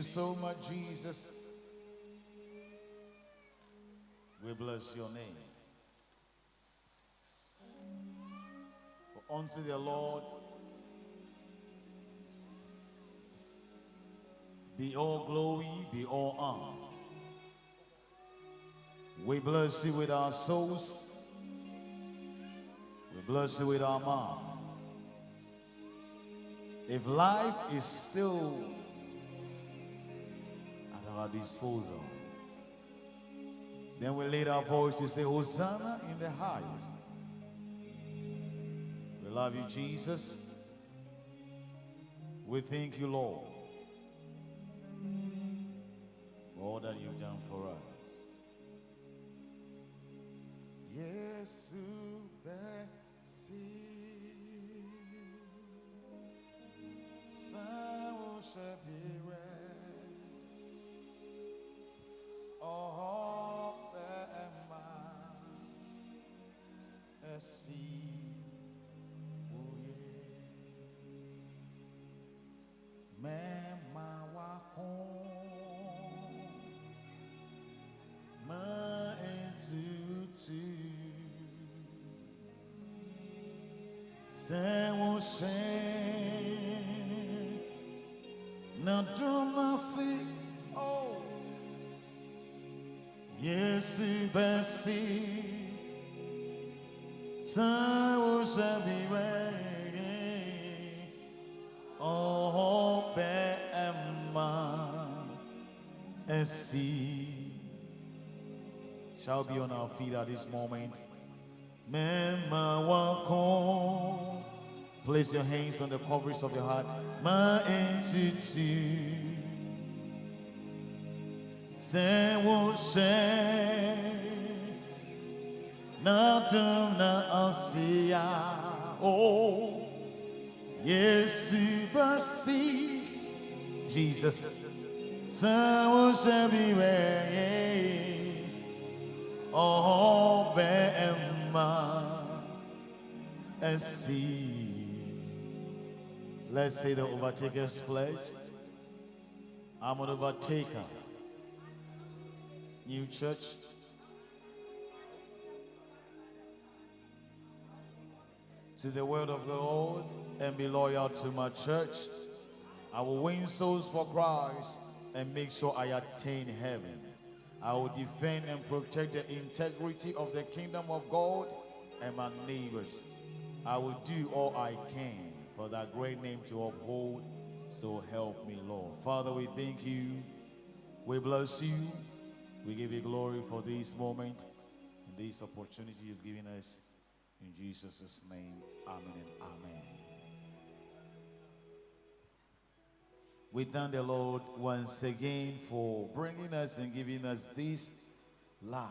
so much, Jesus. We bless your name. For unto the Lord be all glory, be all honor. We bless you with our souls. We bless you with our mind. If life is still at our disposal, then we lift our voice to say, Hosanna in the highest. We love you, Jesus. We thank you, Lord, for all that you've done for us. Yes, oh, yes, oh, shall be on our feet at this moment. Place your hands on the coverage of your heart. My entity, say what say, not na OCI. Oh, yes, mercy, Jesus. Say what shall be way. Oh, and see. Let's say the Overtakers pledge. I'm an overtaker. New church. To the word of the Lord and be loyal to my church. I will win souls for Christ and make sure I attain heaven. I will defend and protect the integrity of the kingdom of God and my neighbors. I will do all I can for that great name to uphold. So help me, Lord. Father, we thank you. We bless you. We give you glory for this moment and this opportunity you've given us. In Jesus' name, amen and amen. We thank the Lord once again for bringing us and giving us this life.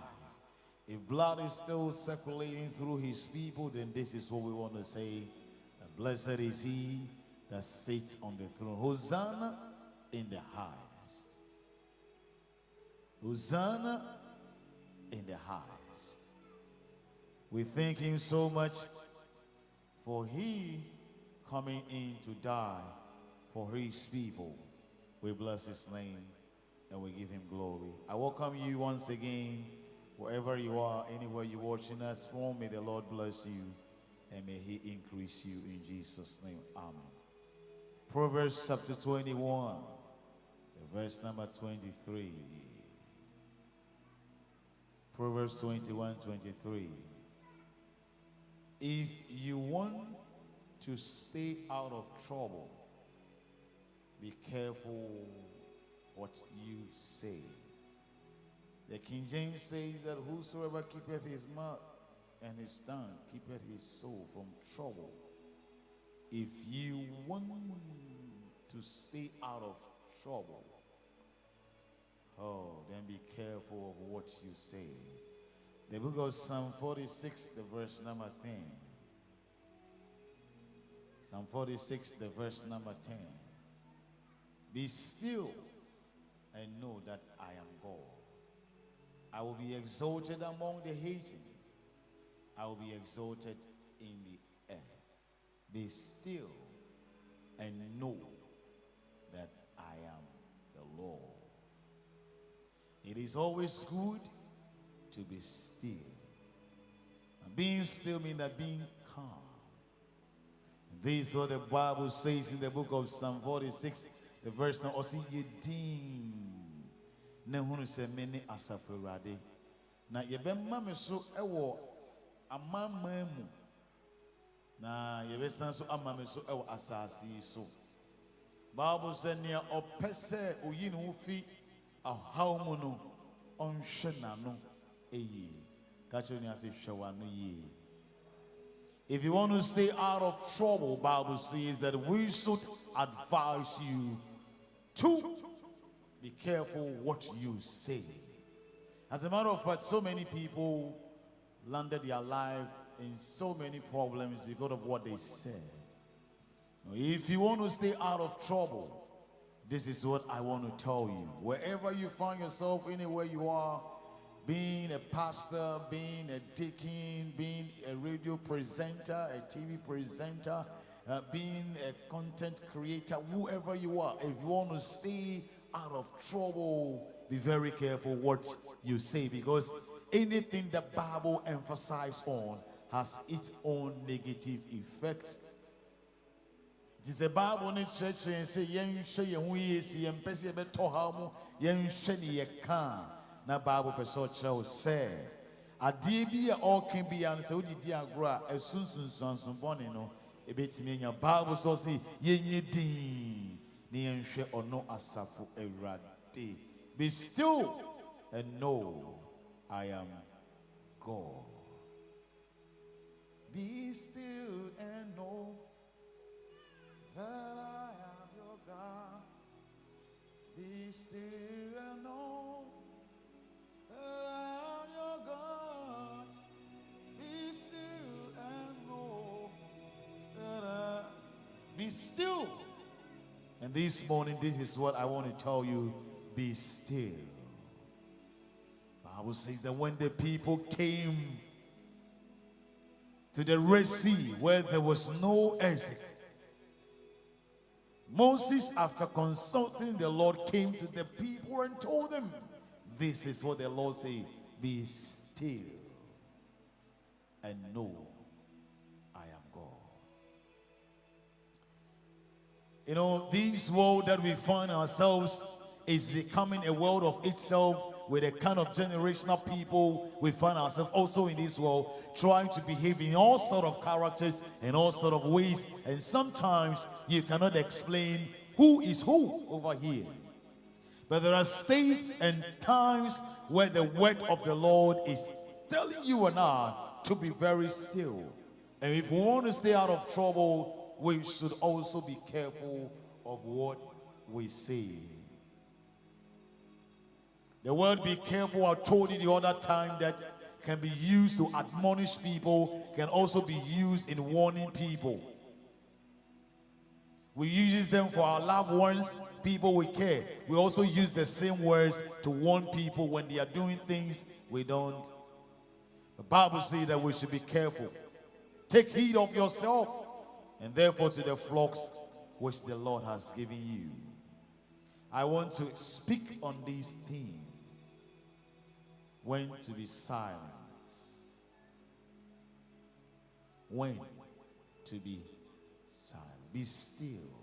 If blood is still circulating through his people, then this is what we want to say. Blessed is he that sits on the throne. Hosanna in the highest. Hosanna in the highest. We thank him so much for he coming in to die for his people. We bless his name and we give him glory. I welcome you once again, wherever you are, anywhere you're watching us from. May the Lord bless you and may he increase you in Jesus' name. Amen. Proverbs chapter 21, verse number 23. Proverbs 21:23. If you want to stay out of trouble, be careful what you say. The King James says that whosoever keepeth his mouth and his tongue keepeth his soul from trouble. If you want to stay out of trouble, oh, then be careful of what you say. The book of Psalm 46, the verse number 10. Psalm 46, the verse number 10. Be still and know that I am God. I will be exalted among the heathen. I will be exalted in the earth. Be still and know that I am the Lord. It is always good to be still. And being still means that being calm. And this is what the Bible says in the book of Psalm 46, the verse now. OCI ne hunu se mene asafurade. Na yebemma me so ewo amamamu. Na yebesan so amame so ewo asasi so. Bible said near opese oyi ne fi ahawmu no onhwe nano eye. Kacho ni ase hwewa no ye. If you want to stay out of trouble, Bible says that we should advise you to be careful what you say. As a matter of fact, so many people landed their life in so many problems because of what they said. If you want to stay out of trouble, this is what I want to tell you. Wherever you find yourself, anywhere you are, being a pastor, being a deacon, being a radio presenter, a TV presenter, being a content creator, whoever you are, if you want to stay out of trouble, be very careful what you say, because anything the Bible emphasizes on has its own negative effects. It is a Bible in the church and say, "Yen she yen we see yen pesi ebe tohamu yen she ni ye kan." Na Bible person church say, "Adi bi all can be and say odi di agro a sun boni no ebetimi nya." Bible so say yen yedin ni yen hwe ono asafo Awurade. Be still and know I am God. Be still and know that I am your God. Be still and know that I am your God. Be still and know that I be still. And this morning, this is what I want to tell you. Be still. The Bible says that when the people came to the Red Sea where there was no exit, Moses, after consulting the Lord, came to the people and told them, this is what the Lord says, be still and know I am God. You know, this world that we find ourselves is becoming a world of itself, with a kind of generational people we find ourselves also in this world, trying to behave in all sort of characters and all sort of ways, and sometimes you cannot explain who is who over here. But there are states and times where the word of the Lord is telling you and I to be very still. And if we want to stay out of trouble, we should also be careful of what we say. The word be careful, I told you the other time, that can be used to admonish people, can also be used in warning people. We use them for our loved ones, people we care. We also use the same words to warn people when they are doing things we don't. The Bible says that we should be careful. Take heed of yourself, and therefore to the flocks which the Lord has given you. I want to speak on these themes. When to be silent. When to be silent. Be still.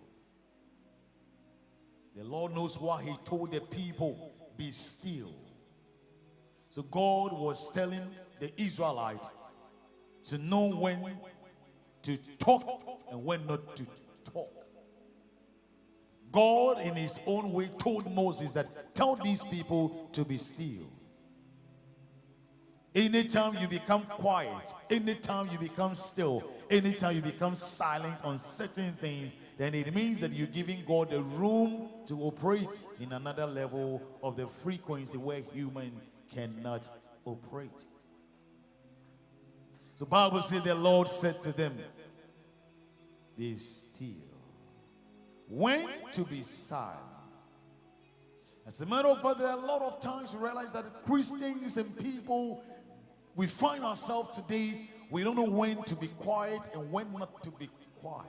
The Lord knows why he told the people, be still. So God was telling the Israelites to know when to talk and when not to talk. God in his own way told Moses that tell these people to be still. Anytime you become quiet, anytime you become still, anytime you become silent on certain things, then it means that you're giving God the room to operate in another level of the frequency where human cannot operate. So Bible says the Lord said to them, be still. When to be silent. As a matter of fact, there are a lot of times you realize that Christians and people, we find ourselves today, we don't know when to be quiet and when not to be quiet.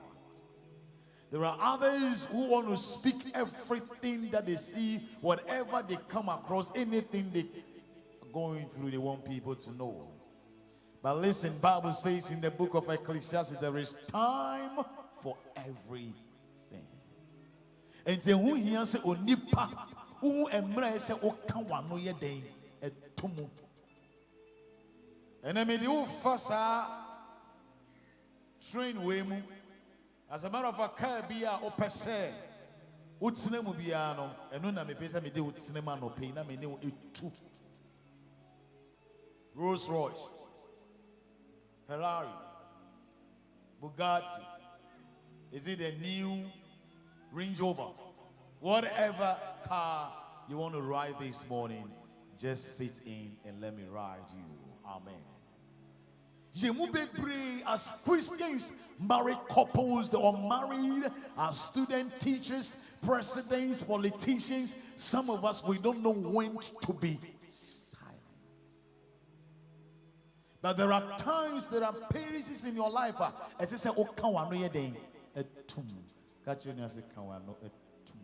There are others who want to speak everything that they see, whatever they come across, anything they are going through, they want people to know. But listen, Bible says in the book of Ecclesiastes, there is time for everything. And then who he say onipa who emra say o kan wano ye den etumu. And I mean the first train way mu. As a matter of fact, car be a opese. Utsine mu bia no, eno na me pesa me de utsine ma no pay na me ne etu. Rolls Royce, Ferrari, Bugatti. Is it a new Range Rover? Whatever car you want to ride this morning, just sit in and let me ride you. Amen. As Christians, married couples, the unmarried, as student teachers, presidents, politicians, some of us, we don't know when to be silent. But there are times, there are periods in your life, as I say, oh, kawano ye day, etum. Catch you and say, kawano etum.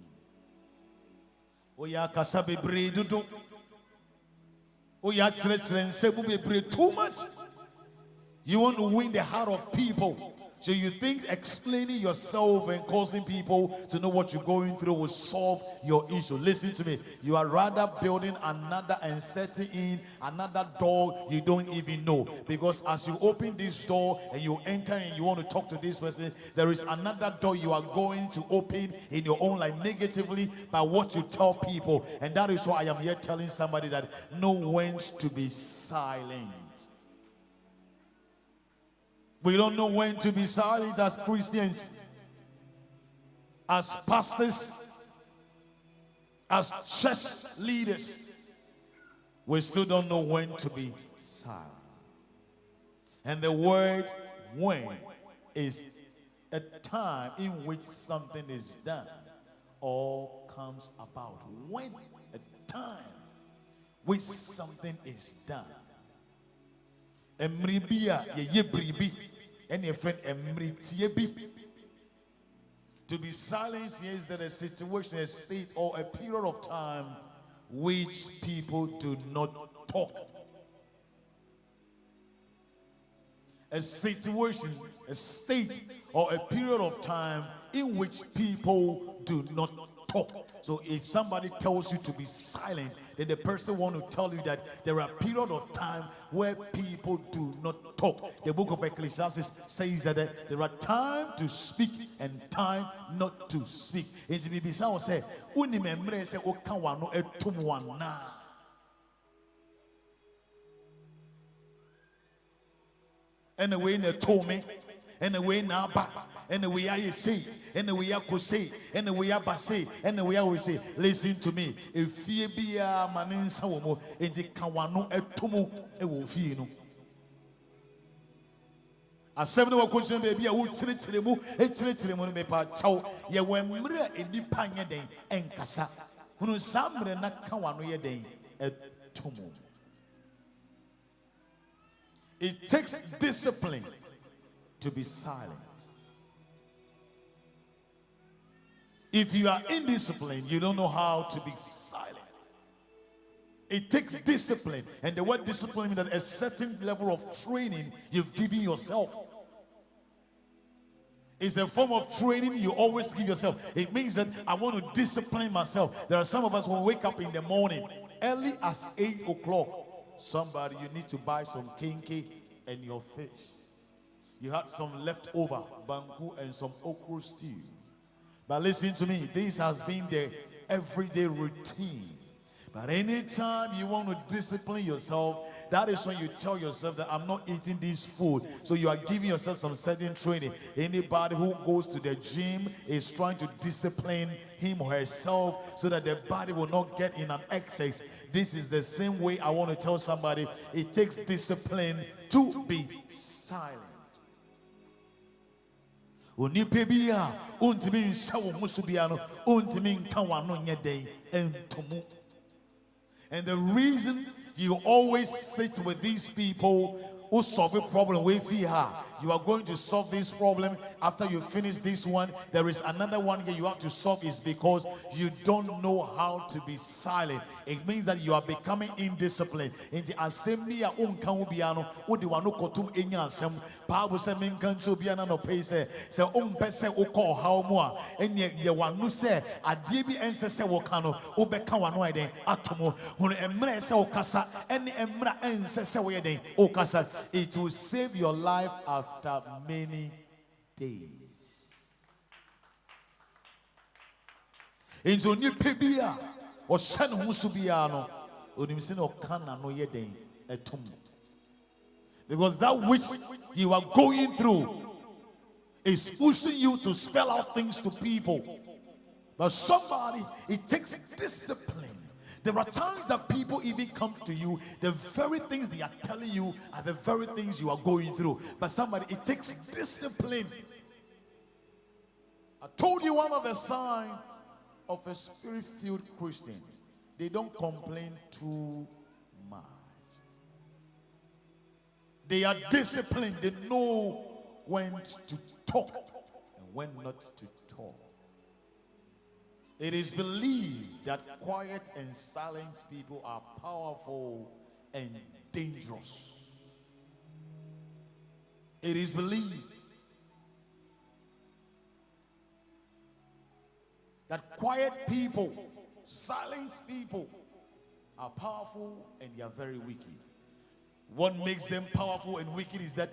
Oh, ya kasabe bredudo. Oh, ya tsretren sebu be breed too much. You want to win the heart of people. So you think explaining yourself and causing people to know what you're going through will solve your issue. Listen to me. You are rather building another and setting in another door you don't even know. Because as you open this door and you enter and you want to talk to this person, there is another door you are going to open in your own life negatively by what you tell people. And that is why I am here telling somebody that know when to be silent. We don't know when to be silent as Christians, as pastors, as church leaders. We still don't know when to be silent. And the word when is a time in which something is done or comes about. When a time which something is done. Emribia ye bribi. And your friend to be silent here is that a situation, a state, or a period of time which people do not talk. A situation, a state, or a period of time in which people do not talk. So if somebody tells you to be silent, then the person want to tell you that there are periods of time where people do not talk. The book of Ecclesiastes says that there are time to speak and time not to speak. And Bibisa will say, "Unimemre se okawano etumwana." And the way in the tome, and the way in Abba. And the way I say, and the way I could say, and the way I say, and the way I will say, listen to me. If you be a man in Sawomo, and the Kawano etumu, it will feel no. A 7 hour question, baby, I would say to the moon, it's literally on the part. So, you were murder in the panya day and Kasa. Who knows some not Kawano ye day at Tumu. It takes discipline to be silent. If you are indisciplined, you don't know how to be silent. It takes discipline. And the word discipline means that a certain level of training you've given yourself. It's a form of training you always give yourself. It means that I want to discipline myself. There are some of us who wake up in the morning, early as 8 o'clock. Somebody, you need to buy some kinky and your fish. You had some leftover banku and some okra stew. But listen to me, this has been the everyday routine. But anytime you want to discipline yourself, that is when you tell yourself that I'm not eating this food. So you are giving yourself some certain training. Anybody who goes to the gym is trying to discipline him or herself so that the body will not get in an excess. This is the same way I want to tell somebody it takes discipline to be silent. And the reason you always sit with these people who solve a problem with her. You are going to solve this problem. After you finish this one, there is another one here you have to solve. Is because you don't know how to be silent. It means that you are becoming indisciplined. In the assembly, unkangubiano, udiwano kotum enyasem. Bible says, "Men kancho biana no pay say pese uko how more." And ye wanu say adibi ense se wokano ubeka wanu eden atomo. When emre se okasa, any emra ense se weden okasa. It will save your life after many days. In Zoni Pebia or San Musubiano, Udimsin or Kana no yeden etum. Because that which you are going through is pushing you to spell out things to people. But somebody, it takes discipline. There are times that people even come to you, the very things they are telling you are the very things you are going through. But somebody, it takes discipline. I told you one of the signs of a spirit-filled Christian, they don't complain too much. They are disciplined. They know when to talk and when not to talk. It is believed that quiet and silent people are powerful and dangerous. It is believed that quiet people, silent people are powerful and they are very wicked. What makes them powerful and wicked is that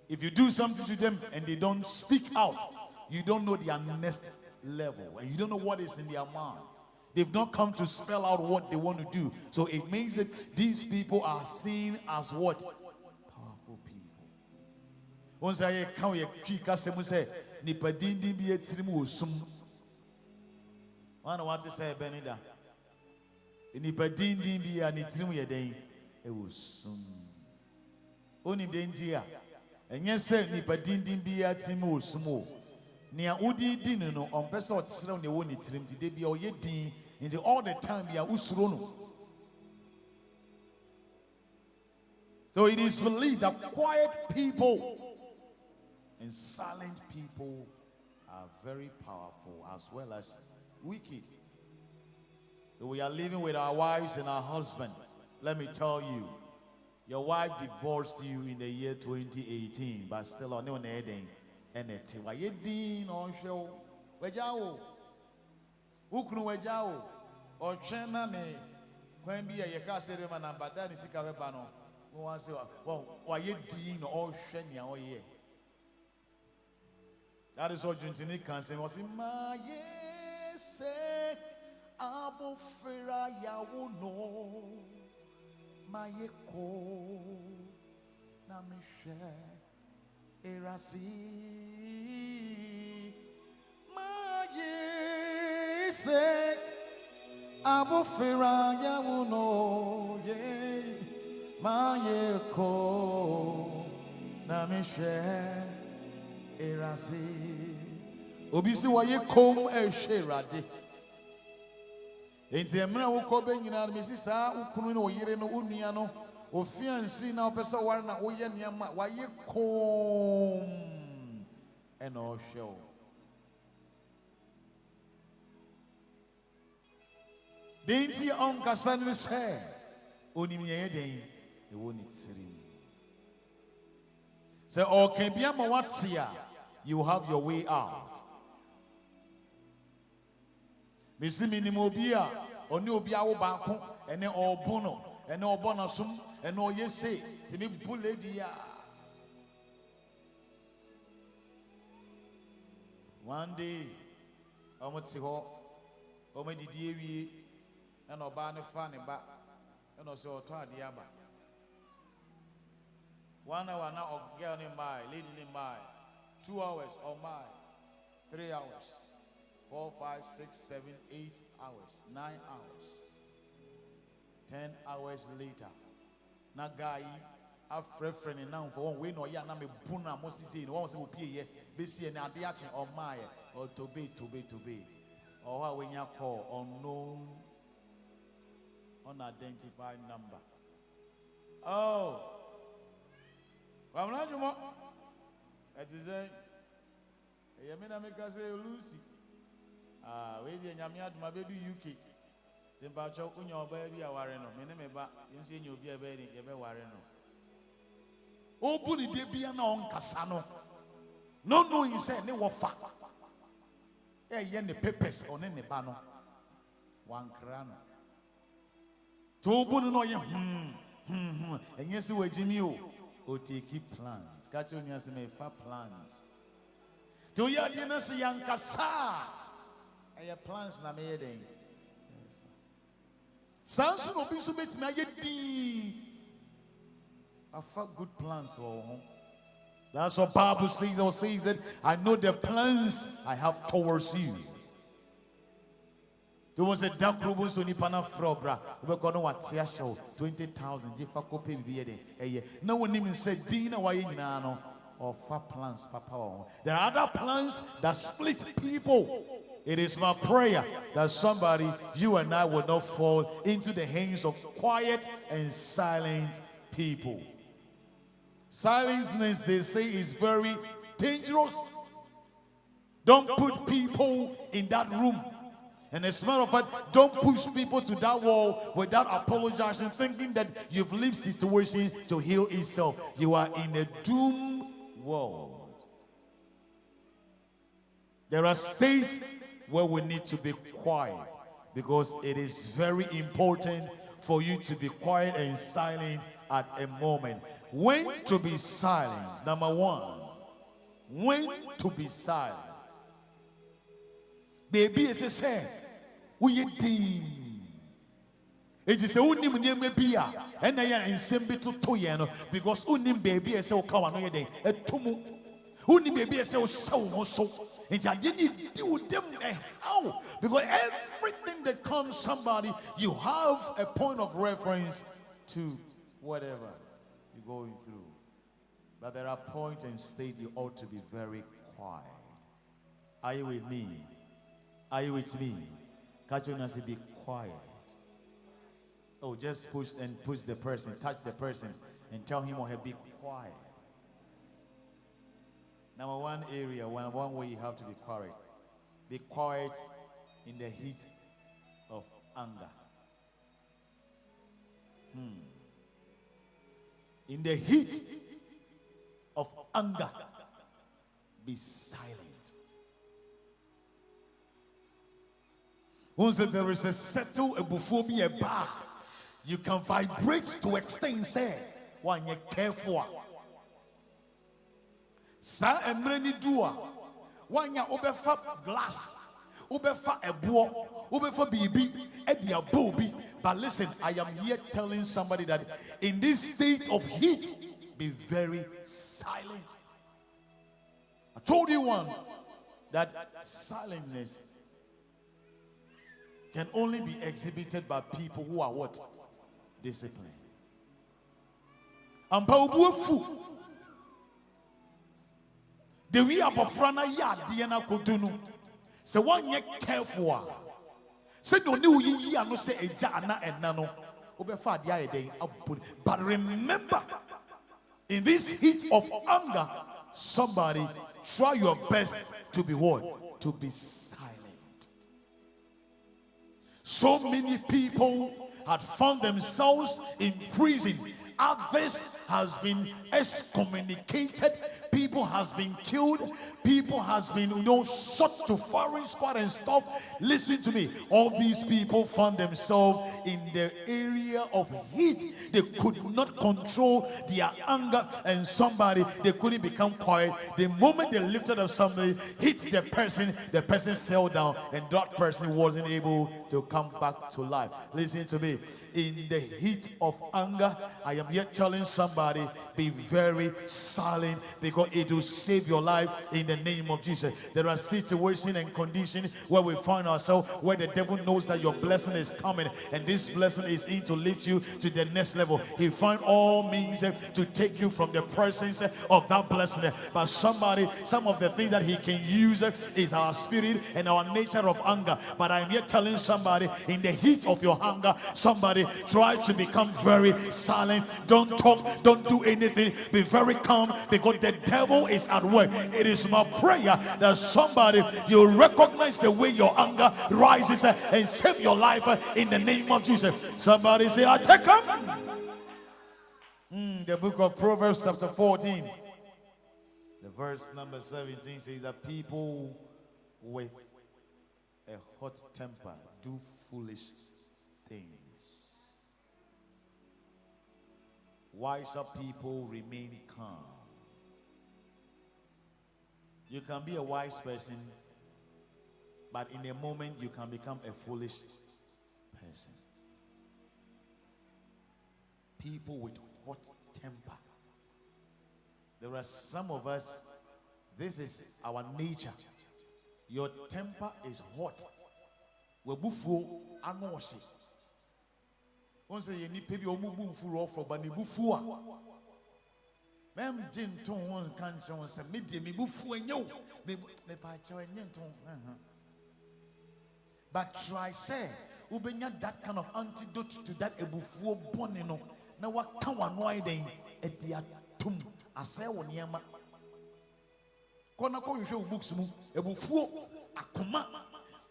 if you do something to them and they don't speak out, you don't know their next level and you don't know what is in their mind. They've not come to spell out what they want to do. So it means that these people are seen as what? Powerful people. Once I count a kika say nipadindi bi etirimu osum. One want to say Benida. Nipadindi bi anitirimu yeden e osum. Oni dentia. Enye say nipadindi bi atimu osum. Nia udi dinu no on person tsira ne woni tirim ti de bia o ye din into all the time bia usuro no. So it is believed that quiet people and silent people are very powerful as well as wicked. So we are living with our wives and our husband. Let me tell you, your wife divorced you in the year 2018, but still on your heading. And it's why you did on show. Wajao Ukunu Wajao or Chena ne when be a Yakaserman and Badani Sikavano. Who wants to, well, why you did all Shenya or ye? That is what Juntini can say. Was in my yes, Abu Fera Yawuno, my echo, Namisha. Erasi Maye se Abofera Yawuno ye Maye ko Namishe Erasi Obisi waye kom esherade Enti emra wo ko be nyina mesi saa ukunu ne oyire no onua no ofiansi na opesa ware na woye niama waye kom and all show. Denti on kasan se onim ye den e woni tsiri. Say okay bia ma watia you have your way out. Misi minimo bia oni obi awo banko ene obono ene obona sum ene oyese timi buledia. One day omoti ho omedidi ewie ene oba ne fa ne ba ene o se oto ade aba 1 hour na girl ni my lady ni my 2 hours or my 3 hours 4, 5, 6, 7, 8 hours, 9 hours, 10 hours later. Na guy, a friend now for one way no ya na me buna mo sisi no one say opie ye be see na ade ache on my or to be or how when you call unknown unidentified number. Oh, I'm not you more. It is a Yamina make us say Lucy. Wait, Yamia, my baby UK. Temperature, your baby, a warreno. Menema, you see, you'll be a baby, a warreno. Open the Debian on Cassano. No, he said, no, what fat. Yen the peppers on any bano. One crown. To open no, and yes, you were Jimmy. O take plans. Catch on your plans. To your dinner, see young Cassa. And your plans na made. Samson will be so bit me. I felt good plans for home. That's what Bible says. Or says that I know the plans I have towards you. There was a dark room so Nipana Frobra. We're going to watch 20,000. Jeff Copy be a no one even said Dina Wayano or far plans, Papa. There are other plans that split people. It is my prayer that somebody, you and I, will not fall into the hands of quiet and silent people. Silenceness, they say, is very dangerous. Don't put people in that room. And as a matter of fact, don't push people to that wall without apologizing, thinking that you've lived situation to heal itself. You are in a doomed world. There are states where we need to be quiet because it is very important for you to be quiet and silent at a moment. When to be silent, number one. When to be silent. Baby, as I said, we deem. It is a unim near Mabia, and I am in Sembi to Toyano because unim baby as a Kawano day, a tumu. Unim baby as a so. And I didn't do them how because everything that comes somebody, you have a point of reference to whatever you're going through. But there are points and states you ought to be very quiet. Are you with me? Are you with me? Catch you and say, be quiet. Oh, just push the person, touch the person, and tell him or her, be quiet. Number one area, one way you have to be quiet. Be quiet in the heat of anger. In the heat of anger, be silent. Once there is a settle, a buphobia, a bar, you can vibrate to extent, say, when you're careful. Sa emreni dua, when you're obefa glass, obefa a boa, obefa bibi, edia bobi. But listen, I am here telling somebody that in this state of heat, be very silent. I told you once that silentness can only be exhibited by people who are what? Disciplined. The we are bofrana ya diana kodunu. So one ye careful. Say no new ye no say ejana and nano. Obefa dia day. But remember, in this heat of anger, somebody try your best to be what? To be silent. So many people had found themselves in prison. Others has been excommunicated. People has been killed. People has been shot to firing squad and stuff. Listen to me. All these people found themselves in the area of heat. They could not control their anger, and somebody, they couldn't become quiet. The moment they lifted up somebody, hit the person fell down, and that person wasn't able to come back to life. Listen to me. In the heat of anger, I am yet telling somebody, be very silent, because God, it will save your life in the name of Jesus. There are situations and conditions where we find ourselves, where the devil knows that your blessing is coming, and this blessing is in to lift you to the next level. He finds all means to take you from the presence of that blessing. But some of the things that he can use is our spirit and our nature of anger. But I'm here telling somebody, in the heat of your anger, somebody try to become very silent. Don't talk, don't do anything, be very calm, because the devil is at work. It is my prayer that somebody, you recognize the way your anger rises and save your life in the name of Jesus. Somebody say, I take him. The book of Proverbs chapter 14, the verse number 17 says that people with a hot temper do foolish things. Wiser people remain calm. You can be a wise person, but in a moment you can become a foolish person. People with hot temper. There are some of us, this is our nature. Your temper is hot. Webufu anoshi. Once you need maybe omubu furu ofro but nibufu a. Mem jinton won kan chon se medie me bufu enyo. Me pa cha enyenton. But try say ubenya that kind of antidote to that ebufu bone no. Na waka wano den edi atum ase wo niema. Kona ko hwe books mu ebufu akoma.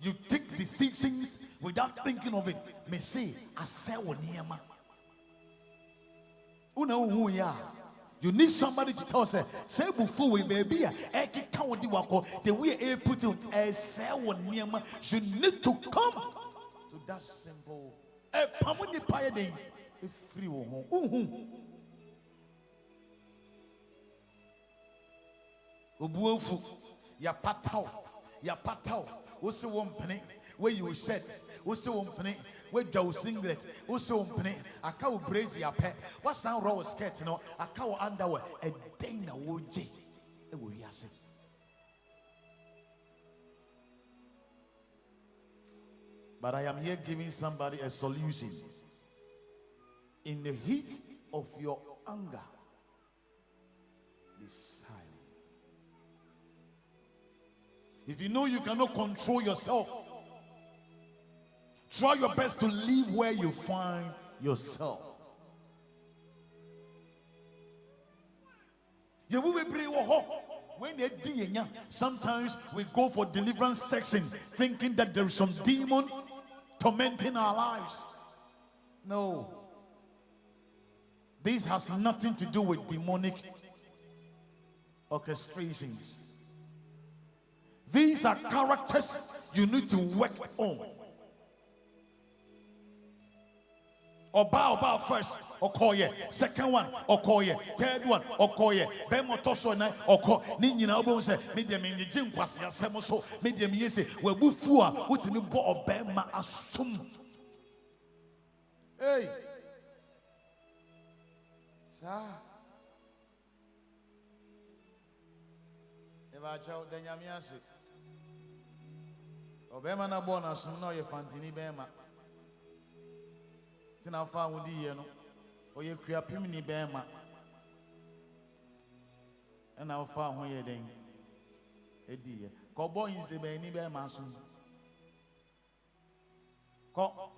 You take decisions without thinking of it. Me say, I say wo niema. Una hu ya. You need somebody to tell say bufu we baby e kika wo di wako the way e put it say wo niema. You need to come to that simple pamuni paye den e free wo ho. Obuofu ya patao Wose wompene where you set wose wompene where you singlet wose wompene aka wo brace ya pe wasan raw skirt no aka wo underwear e den na wo je e wo wiase. But I am here giving somebody a solution. In the heat of your anger, be silent. If you know you cannot control yourself, try your best to live where you find yourself. Sometimes we go for deliverance section thinking that there is some demon tormenting our lives. No. This has nothing to do with demonic orchestrations. These are characters you need to work on. Oba first, okoye. Second one, okoye. Third one, okoye. Bemo toso na oko. Ni nyina obo se medium in the gym kwase asem so medium yese we bufu a utimi bo obema asum. Hey. Sa. Eva chao de nyamiase. Obema na bo na sum na ye fantini bema. Tina fa wudi ye no. Oye kuapim ni bema. Na ofa ho ye den. Edi ye. Ko bo inze be ni bema sum. Ko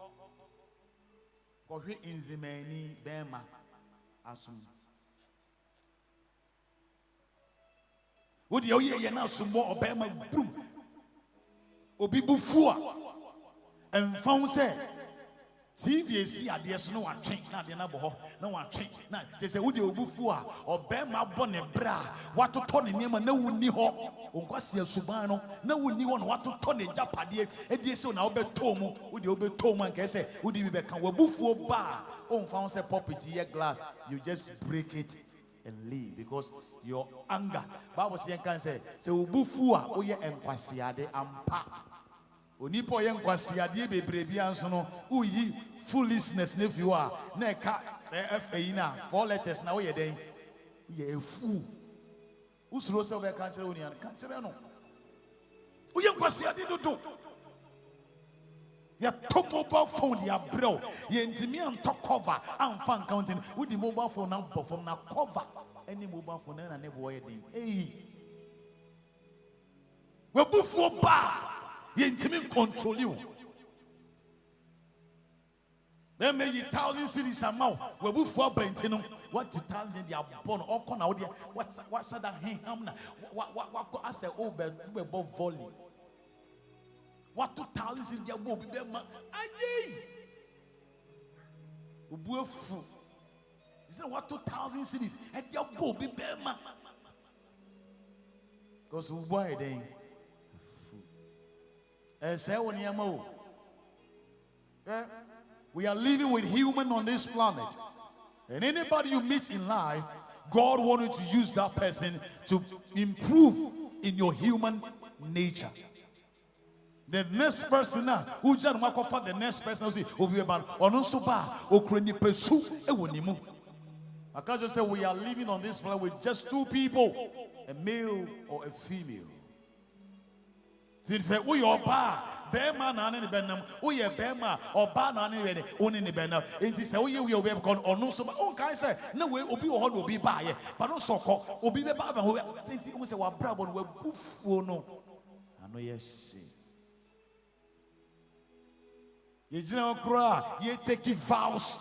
hwe inze mani bema asum. Wodi oye ye na sum bo obema brum. Obi bufu a emfa say TV see adeɛ no watwen na adeɛ na bɔ hɔ na watwen na te sɛ wode obufu a ɔbɛma bɔ ne bra watotɔ ne nneɛma na wunni hɔ onkwasi asuban no na wunni hɔ na watotɔ ne japadeɛ edie sɛ na wobɛtɔ mu wode wobɛtɔ mu anka sɛ wode bi bɛka wabufuo ba ɔmfa ho sɛ property ye glass you just break it and leave because your anger Bible say can say obufu a oyɛ enkwasiade ampa Onipo yen kwasi ade bebrebe anso no uyi foolishness if you are na ka fa na 4 letters na wo ye den ye fool Usuro se we ka kire onian ka kire no. Uye kwasi ade dodo. Ya top mobile phone ya bro. Ye ntimi anto cover amfa counting. With the mobile phone now perform na cover. Any mobile phone na ne boy din. Hey. We buffo ba. Ye ntimi control you. Then may 1,000 cities amount. We buffo ba ntino. What 2,000 they are born all corner out there. What said that him what I say oh be volley. What 2,000 cities they are born be ma. Aye. Ubufu. This is what 2,000 cities and they are born be ma. Because why then? Say when you mo. We are living with human on this planet. And anybody you meet in life, God wanted to use that person to improve in your human nature. The next person now, who just walk off the next person, say, "Oh, we about onoso ba okreni pesu ewonimu." I can't just say we are living on this planet with just two people, a male or a female. She said, "Oh, your bar, Bema, Nana, the Benham, oh, yeah, Bema, or Bar, Nana, only the Benham." And she said, "Oh, you will be called or no, so, oh, guys, no way, Obi will be by, but no so called, Obi the Baba, who was a brabon, will poof, no. I know, yes, you don't cry, you take your vows.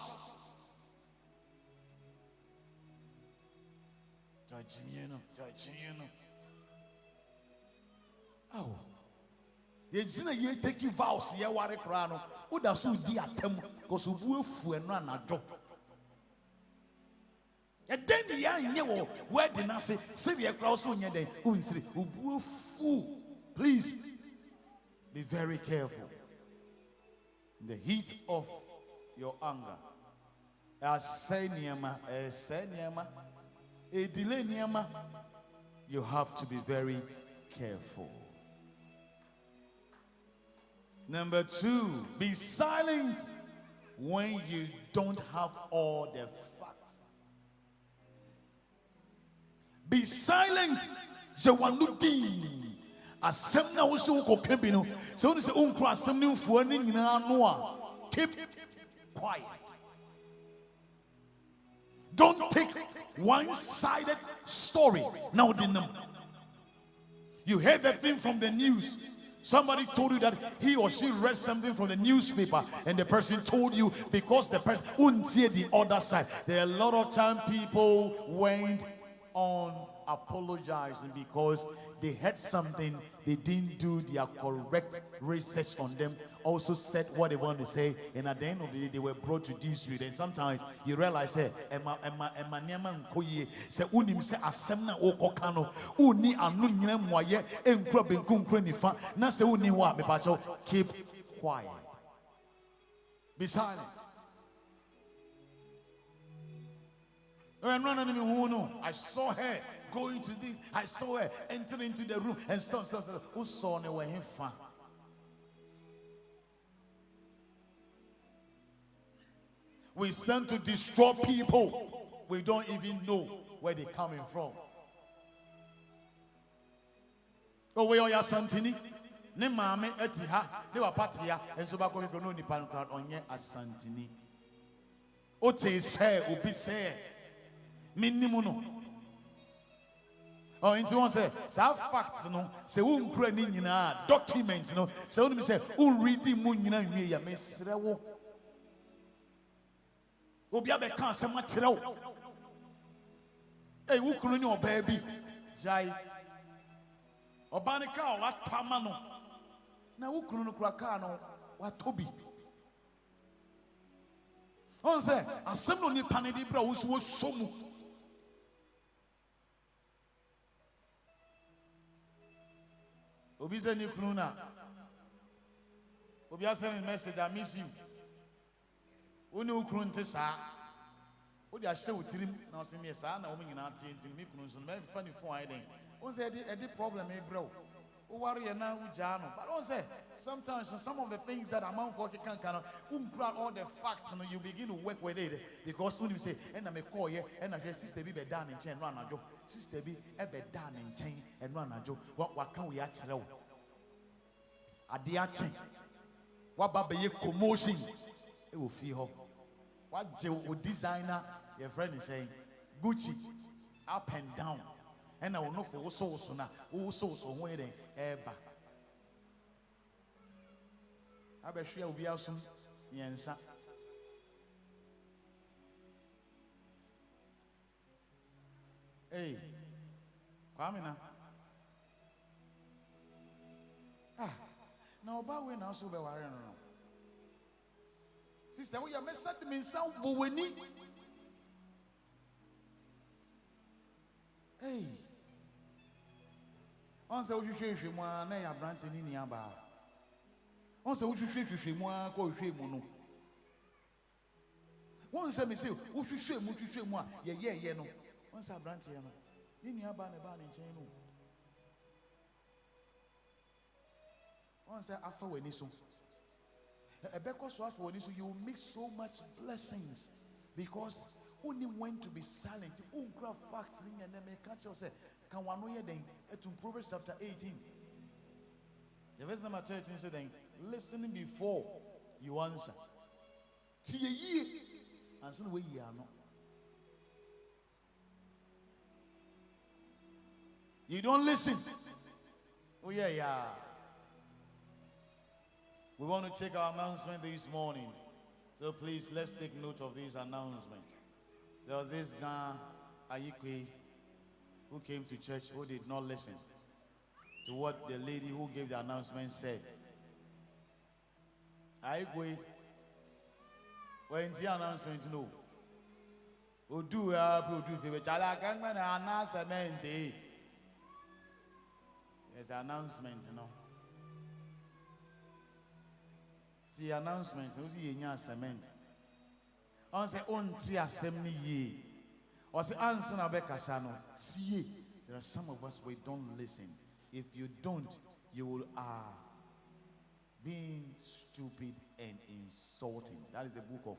Judging, you know. Oh. Ye take vows, ye ware krano. Uda su di atem, because ubufu and run a job. And then the young never where did I say, Sylvia Cross on your day, ubufu. Please be very careful. In the heat of your anger, a delay niama, you have to be very careful. Number 2, be silent when you don't have all the facts. Be silent. Asem na wo se wo kokembi no se woni se onkro asem ne mfuo ne nyina no a keep quiet. Don't take one-sided story. Now you heard that thing from the news. Somebody told you that he or she read something from the newspaper and the person told you because the person wouldn't see the other side. There are a lot of time people went on apologizing because they had something, they didn't do their correct research on them, also said what they want to say, and at the end of the day they were brought to dispute. And sometimes you realize, hey, emma nkoye se unim se asem na okokano uni anu nyina mwaye enkura benkunkura nifa na se uni wa me pacho. Keep quiet, be silent. I saw her going to this. I saw her enter into the room and stuff. Who saw her when he found? We stand to destroy people. We don't even know where they're coming from. Oh, we are Santini. Ne mame etiha, ne wapatia, and so back we go no nipan crowd on ye as Santini. Ote say, ubi say. Minimuno. Oh, into one say, facts no, say unkrenin documents no, say only say reading munina me ya mesrewo. Obia be kan se matreo. Hey, ukunu ni obaby. Jai. Obanika wa twama no. Na ukunu no kura ka no wa tobi. On say, asem no ni panedi bra wo somu. Obi say ni kunu na. Obi send a message, I miss you. Oni ukunu nte saa. Odi ahye wotirim na o se me saa na o nyina tie nti me kunu so me fa ni phone ai den. O say e di problem e bro. But don't say sometimes some of the things that amount for can grab all the facts and you begin to work with it because when you say and I'm a call here and I sister be done in chain run a joke, sister be ever done in chain and run a joke. What can we actually know? A dear chain. What baby commotion? It will feel what designer your friend is saying Gucci up and down. And I will know for also waiting ever. I bet she will be out soon. Yes, hey, come in now. Now, about when I also be worrying. Sister, we are messing me sound buweni. Hey. On se où je suis chez moi, n'a y'a branti ni ni aba. On se où je suis chez moi, quoi je suis mon. On se me say où je suis chez moi, yeah no. On se branti no. Ni ni aba ne ba ne chen no. On se afa we ni so. Ebeko so afa we ni so you will make so much blessings because only when to be silent. Grab facts and then make catch yourself. Can one know then to Proverbs chapter 18. The verse number 13 said then listening before you answer. See ye and some way ye are not. You don't listen. Oh yeah. We want to take our announcement this morning. So please let's take note of this announcement. There was this guy, Ayikwe, who came to church who did not listen to what the lady who gave the announcement said. Ayikwe, when's the announcement? No. There's an announcement, you know. The announcement, who's the cement? On say on tia semni ye. Or say answer na bekasano. See, there are some of us we don't listen. If you don't, you will being stupid and insulting. That is the book of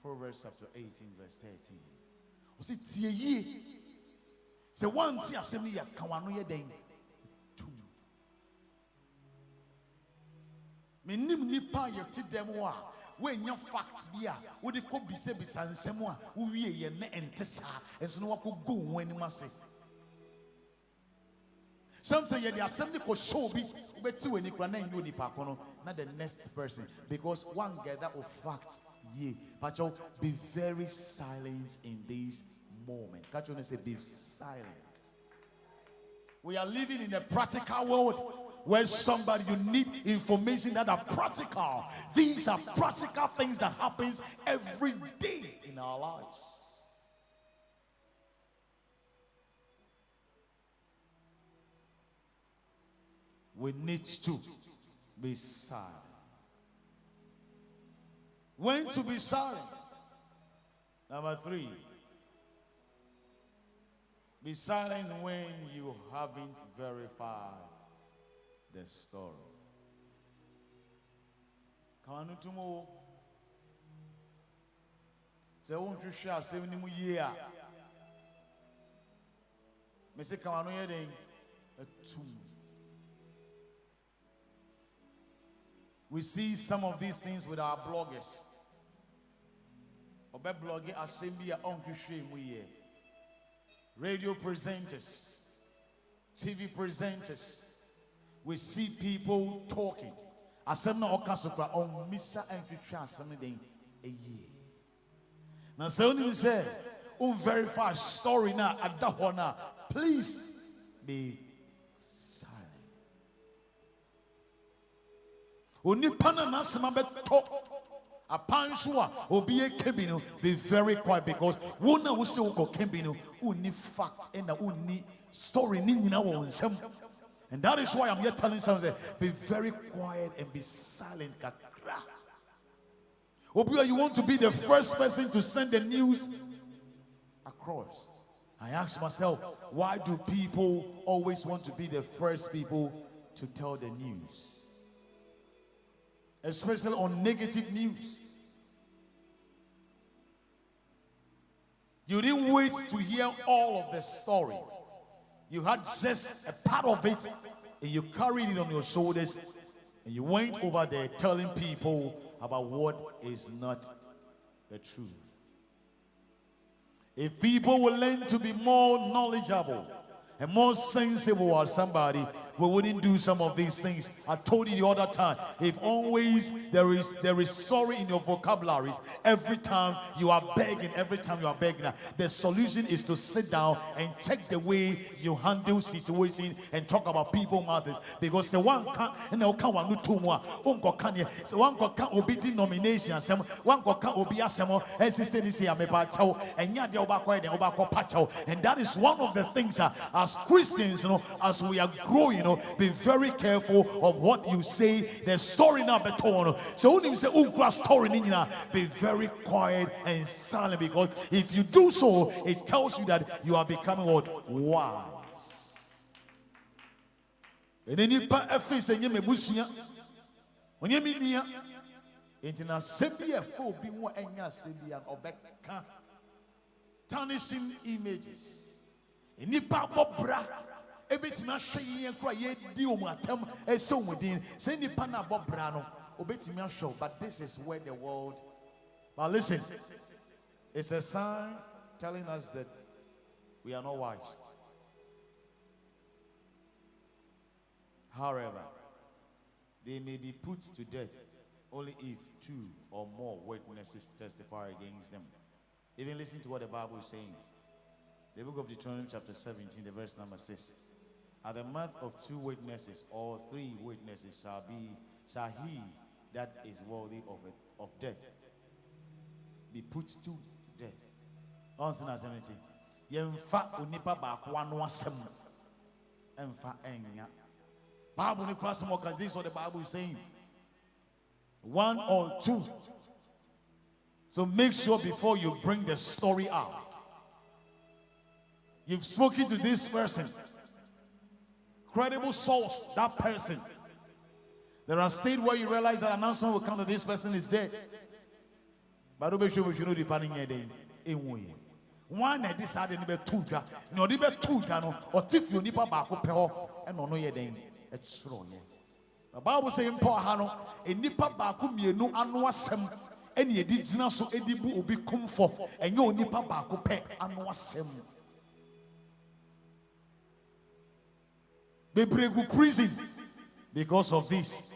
Proverbs chapter 18, verse 13. O say tie ye. Say one tia semni ya kawano ye den. Me nim nipa ye ti dem wa. When your facts be what they could be said beside someone who ye and tessa and so no one could go when you must say. Sometimes the assembly could show be but two when you can name you not the next person because one gather of facts ye but you be very silent in this moment. Can't you say be silent? We are living in a practical world. Where somebody you need information that are practical. These are practical things that happens every day in our lives. We need to be silent. When to be silent? Number 3. Be silent when you haven't verified the story. Kanutumo say won't you share 70 year. Me say kamano ye den atum. We see some of these things with our bloggers. Obe blogging assembly onku hwe mu ye. Radio presenters, TV presenters. We see people talking. Asem na okasokra on misa and twitwa asem den a year. Now say only say verify story na adaho na please be silent. Oni pana na asem abeto apansuwa obi ekebino be very quiet because wona wo se wo kebino uni fact and uni story ni nyina wo nsem. And that is why I'm here telling someone, be very quiet and be silent. Obia, you want to be the first person to send the news across. I ask myself, why do people always want to be the first people to tell the news? Especially on negative news. You didn't wait to hear all of the story. You had just a part of it, and you carried it on your shoulders, and you went over there telling people about what is not the truth. If people will learn to be more knowledgeable and more sensible as somebody, we wouldn't do some of these things. I told you the other time, if always there is sorry in your vocabularies, every time you are begging, the solution is to sit down and check the way you handle situation and talk about people matters. Because the one can and one can obi denomination, one can obi asemo, and that is one of the things as Christians, as we are growing, be very careful of what you say. The story now beton. So when you say story, be very quiet and silent, because if you do so, it tells you that you are becoming what? Wise. And then you put a face and you may bushia. When you meet me, it's in a sepia for being what and Yassibia or back tarnishing images. And you pop up bra. Ebet me ahwe yen kra ye di omuatam ese omudin se nipa na bobra no obet me ahwe. But this is where the world. But listen, it's a sign telling us that we are not wise. However, they may be put to death only if 2 or more witnesses testify against them. Even listen to what the Bible is saying. The book of Deuteronomy chapter 17, the verse number 6. At the mouth of 2 witnesses or 3 witnesses shall he that is worthy of death be put to death. Answer as anything. Yemfa unipa ba kwano asem. Emfa enya. Bible ni cross more, this is what the Bible is saying. 1 or 2. So make sure before you bring the story out, you've spoken to this person. Credible source, that person. There are states where you realize that announcement will come that this person is dead. But don't be sure if you know the panic in one I decided to be 2 no the be 2 no or if you nipa ba ko peho and no ye den etro ye. The Bible say mpo ha no enipa ba ko mienu anu asem ene edi gina so edibu obi kumfo enye onipa ba ko pe anu asem. Bebregu prison because of this.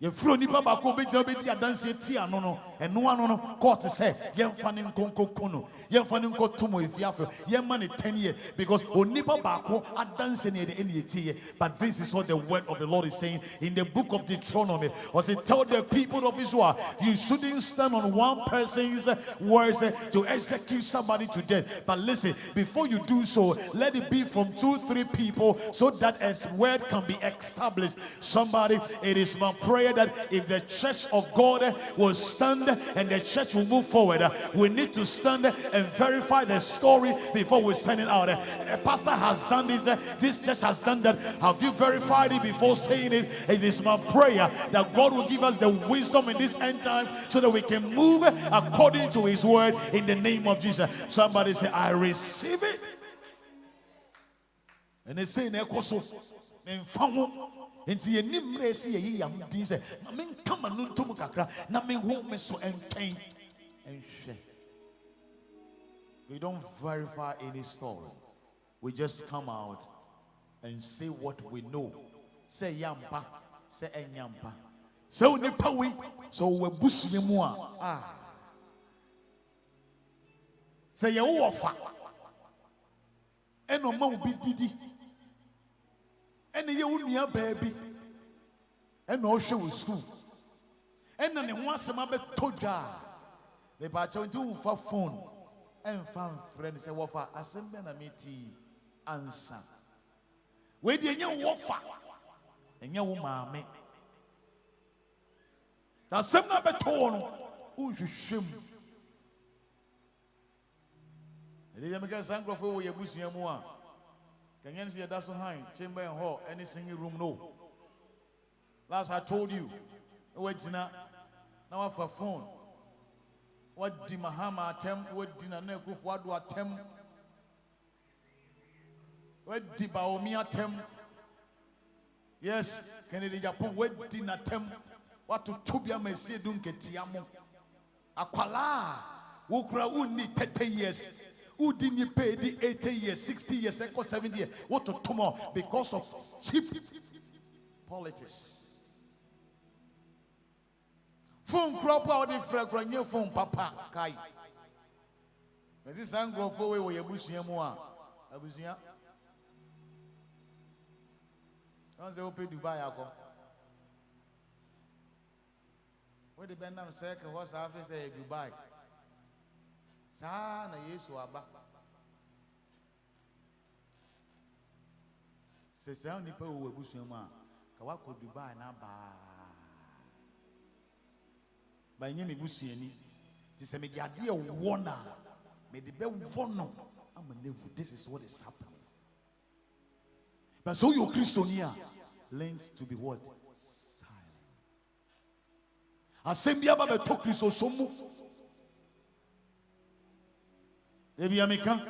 You flow nipa ba ko be adanse ti ano no eno ano no court say yemfa ne nkonko kono yemfa ne nkotomo efiafo yemma ne 10 years because onipa ba ko adanse ne ene eti. But this is what the word of the Lord is saying in the book of Deuteronomy. Was it tell the people of Israel, you shouldn't stand on one person's words to execute somebody to death. But listen, before you do so, let it be from 2-3 people so that a word can be established. Somebody, it is my prayer that if the church of God will stand and the church will move forward, we need to stand and verify the story before we send it out. A pastor has done this, this church has done that. Have you verified it before saying it? It is my prayer that God will give us the wisdom in this end time so that we can move according to his word in the name of Jesus. Somebody say, I receive it. And they say, Inti ye nimre si ye yam din se na men kama no ntom kakra na men ho me so entwen enhwe. We don't verify any story. We just come out and say what we know. Say yampa, say enyampa. Say onipa we so we busumi mu a. Say ye wo ofa. Eno ma obi didi. And you unia baby, and no show with school. And then once a mabet toja, the batch do for phone and found friends a wafa assembly meeting answer. Where the young wafa and your mammy. That's some number tone. Who should shim? They make a sank of over your bush yamua. Can you see a dazzle high, chamber and hall, any singing room? No. Last I told you, wait now for phone. What did Mahama attempt? What did Naneko what do attempt? What did Baomi attempt? Yes, Kennedy Japan, what did attempt? What to Tubia may say, don't get Tiamo. Aquala, Ukra uni 30 years. Who didn't pay the 80 years, 60 years, 70 years? What to tomorrow? Because of cheap politics. Phone crop out the fragrant new phone, Papa Kai. As this angle for away where you bush yamua. Abusia. Don't say open Dubai. Where the Benham circle was office say Dubai. Sana Yesu aba. Se sa nipa wo abusuam a ka wako Dubai na ba. Ba nye me busuani. Ti se me de ade e wona. Me de be wono. Amanevu, this is what is happening. But so your Christonia learns to be what? Silent. Asembia ba be to Christo somu. Ebi ameka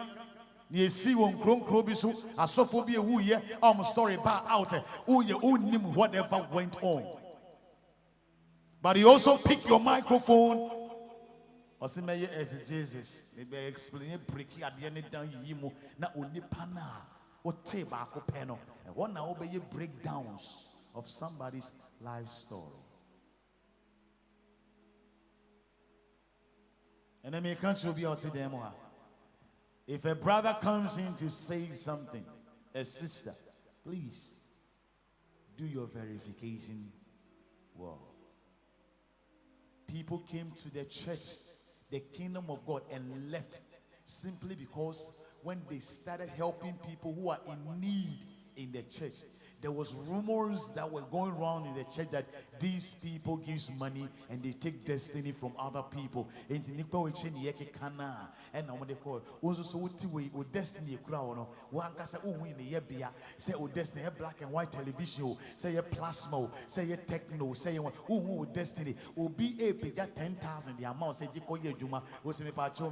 ni see won kron bi so asofo bi ewu ye story ba out who ye onim whatever went on, but you also pick your microphone osimeye exegesis me be explain breaki ade ne dan yimu na onipa na o te ba ko pe no e wona wo be breakdowns of somebody's life story. And then me can't be out to them. If a brother comes in to say something, a sister, please do your verification well. People came to the church, the kingdom of God, and left simply because when they started helping people who are in need in the church, there was rumors that were going around in the church that these people gives money and they take destiny from other people. And now when they call also so o destiny crowd no one can say oh in the year say o destiny black and white television say your plasma say your techno say your oh destiny o be a pay 10,000 the amount say jiko ye juma o se me pacho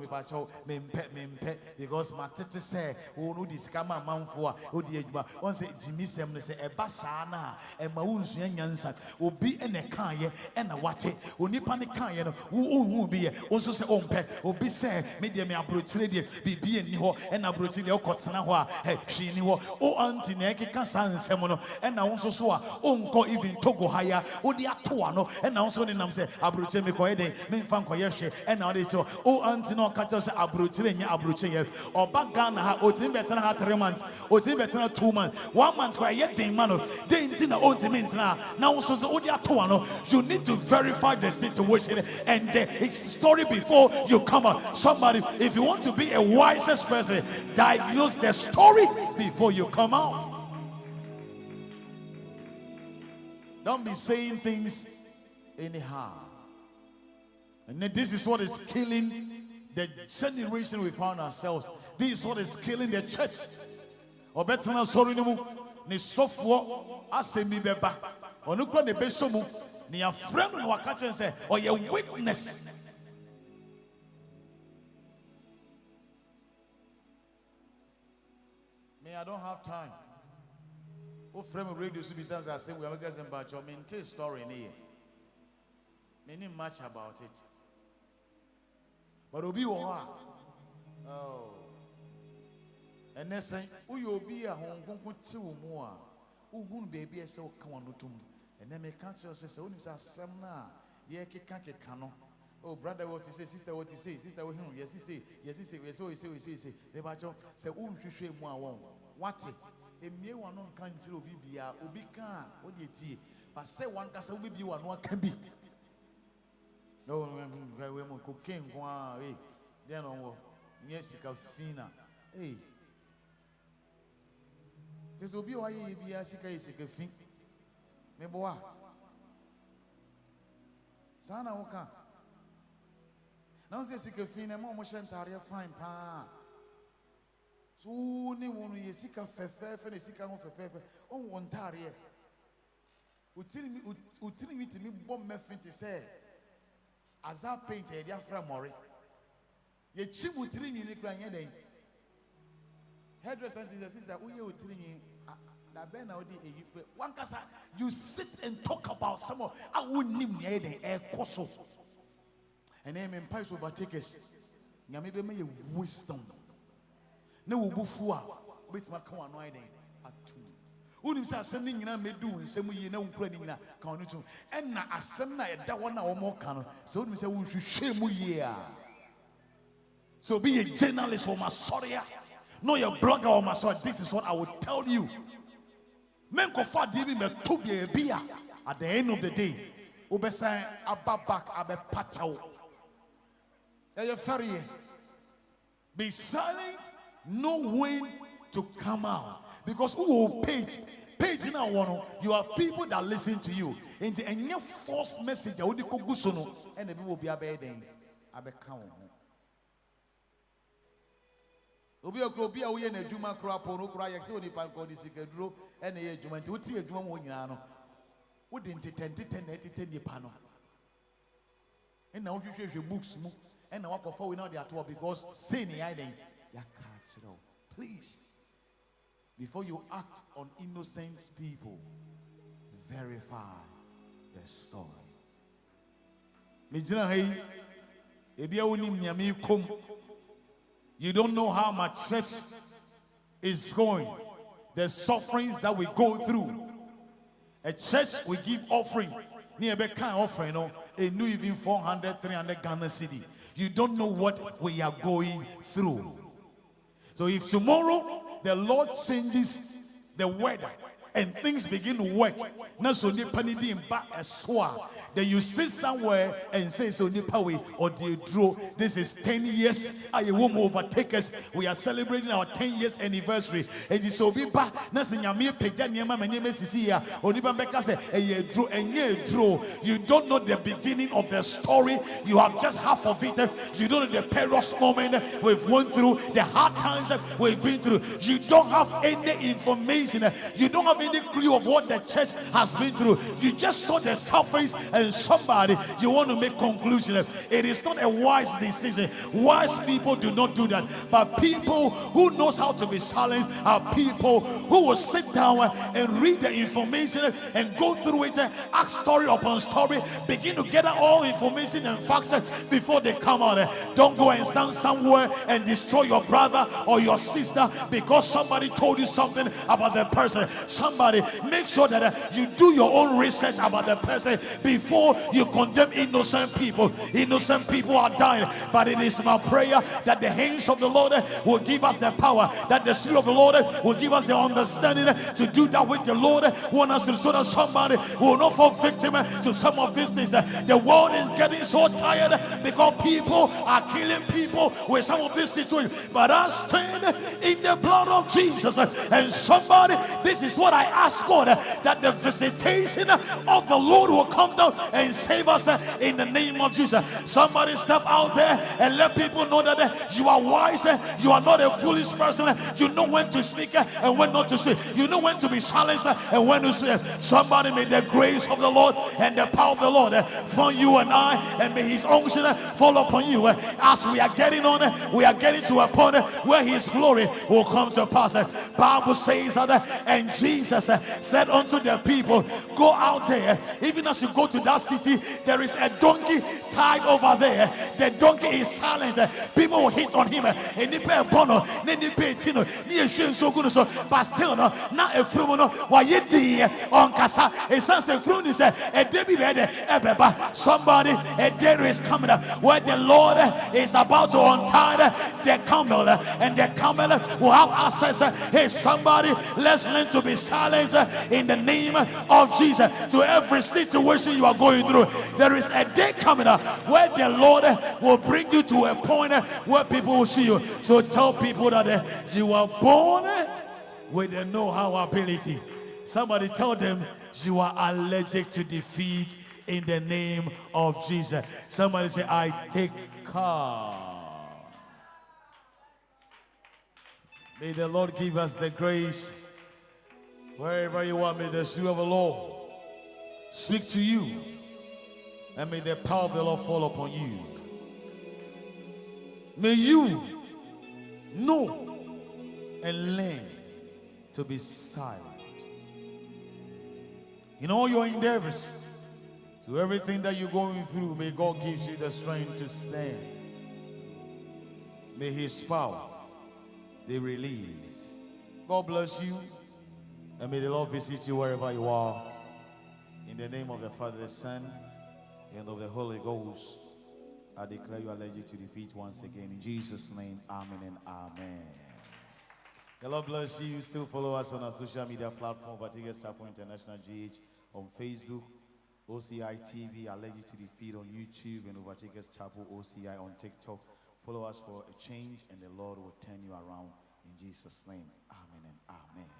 me mpe because my tete say oh no this kama manfo o di juma on say Jimmy Sem say eba sana e ma unsua nyansa obi ene kan ye ena wate onipa ne kan ye no wo bi ye onso se ompe obi se me de me abrochire de bibi eni ho ena abrochire de okotena ho a hwi ni ho o anti na ekeka sansem no ena onso so a onko even Togo haya odi atoa no ena onso ne nam se abrochire me koye de me mfa nkoye hwe ena odi so o anti no ka cho se abrochire nya abrochire oba Ghana ha otin betena ha 3 months otin betena 2 months 1 month koye den man they na ultimate now also you need to verify the situation and the story before you come out. Somebody, if you want to be a wisest person, diagnose the story before you come out. Don't be saying things anyhow. And then this is what is killing the generation we found ourselves. This is what is killing the church. Or better now, sorry no ni sofo asemi beba onukro ne besomu ni afrem no wakache say or your witness. Me, I don't have time. O frame radio so be something I say we are getting about your main story in here. Meaning much about it. But obi wo oh. And they say, "Oh, you'll be a home, two more. Oh, baby, I say, come on, and then make conscious say, "Oh, it's a semna, yeah, can't cano." Oh, brother, what you say, sister, what you say, sister, what yes, he say, yes, he say, so he say, the bacho say, "Oh, you should more what it? A mere one on country will be Ubika, what do you see? But say one can say, be one, what can be? No, women cooking, then on yes, fina, hey." This will be why you be a sick thing. Meboa Sana Oka. Now, say sick of fin and more motion, fine pa. So ne wonu yesika fefefe ne sika ho fefefe on wontare utiri mi timi bom mefinte say aza paint e dia fra more ye chi utiri ni kura nya den hairdresser and sister uye utiri ni na ben na odi eyife wankasa you sit and talk about some of awunim ne den e koso and then empires overtakers nyame be me wisdom ne wo bufu a betima ka wano ai den atum unim say asem ni nyina medu nsem yi na wunkura ni nyina ka wano tum enna asem na eda wona wo mo ka no so unim say wunhwehwe mu yi a so be a journalist for my sorry no your blogger or my sorry this is what I will tell you men ko fa di bi me to be a at the end of the day obesan ababak abe pachawo e ferry be silent. No when to come out because who will page now one you have people that listen to you and the false message and the people will be abeding abeka obi okrobi a we na adwuma kro apo no kro ayekse oni pan ko disikaduro ene ye adwuma nti uti adwuma mo nyina no wo de nteten nipa no ena wo hwehwehwe books mu ena wakofa we na de ato because sin ya den ya catch it. Please, before you act on innocent people, verify the story. You don't know how my church is going. The sufferings that we go through. A church we give offering. Nearby kind offering, a new even 400, 300 Ghana city. You don't know what we are going through. So if tomorrow the Lord changes the weather and things begin to work, then you sit somewhere and say, so or this is 10 years. I will overtakers. We are celebrating our 10 years anniversary. And you so be back. You don't know the beginning of the story. You have just half of it. You don't know the perilous moment we've went through, the hard times we've been through. You don't have any information. You don't have any clue of what the church has been through. You just saw the surface and somebody you want to make conclusion. It is not a wise decision. Wise people do not do that. But people who knows how to be silenced are people who will sit down and read the information and go through it, ask story upon story, begin to gather all information and facts before they come out. Don't go and stand somewhere and destroy your brother or your sister because somebody told you something about the person. Somebody make sure that you do your own research about the person before you condemn innocent people. Innocent people are dying, but it is my prayer that the hands of the Lord will give us the power, that the Spirit of the Lord will give us the understanding to do that which the Lord wants us to, so that somebody will not fall victim to some of these things. The world is getting so tired because people are killing people with some of these situations, but I stand in the blood of Jesus. And somebody, this is what I ask God, that the visitation of the Lord will come down and save us in the name of Jesus. Somebody step out there and let people know that you are wise, you are not a foolish person. You know when to speak and when not to speak. You know when to be silenced and when to speak. Somebody, may the grace of the Lord and the power of the Lord for you and I, and may his unction fall upon you. As we are getting on, we are getting to a point where his glory will come to pass. Bible says that, and Jesus said unto the people, go out there. Even as you go to that city, there is a donkey tied over there. The donkey is silent. People will hit on him. But still, not a fruit. Why you did on Casa? A sense of fruit is a Debbie ready. Somebody, a day is coming up where the Lord is about to untie the camel, and the camel will have access. Hey, somebody, let's learn to be silent in the name of Jesus. To every situation you are going through, there is a day coming up where the Lord will bring you to a point where people will see you. So tell people that you are born with a know-how ability. Somebody tell them you are allergic to defeat in the name of Jesus. Somebody say, I take car. May the Lord give us the grace. Wherever you are, may the Spirit of the Lord speak to you. And may the power of the Lord fall upon you. May you know and learn to be silent. In all your endeavors, to everything that you're going through, may God give you the strength to stand. May His power be released. God bless you, and may the Lord visit you wherever you are. In the name of the Father, the Son, and of the Holy Ghost, I declare you allergic to defeat once again. In Jesus' name, amen and amen. The Lord bless you. Still follow us on our social media platform, Overtakers Chapel International GH, on Facebook, OCI TV, Allergic to Defeat on YouTube, and Overtakers Chapel OCI on TikTok. Follow us for a change, and the Lord will turn you around. In Jesus' name, amen and amen.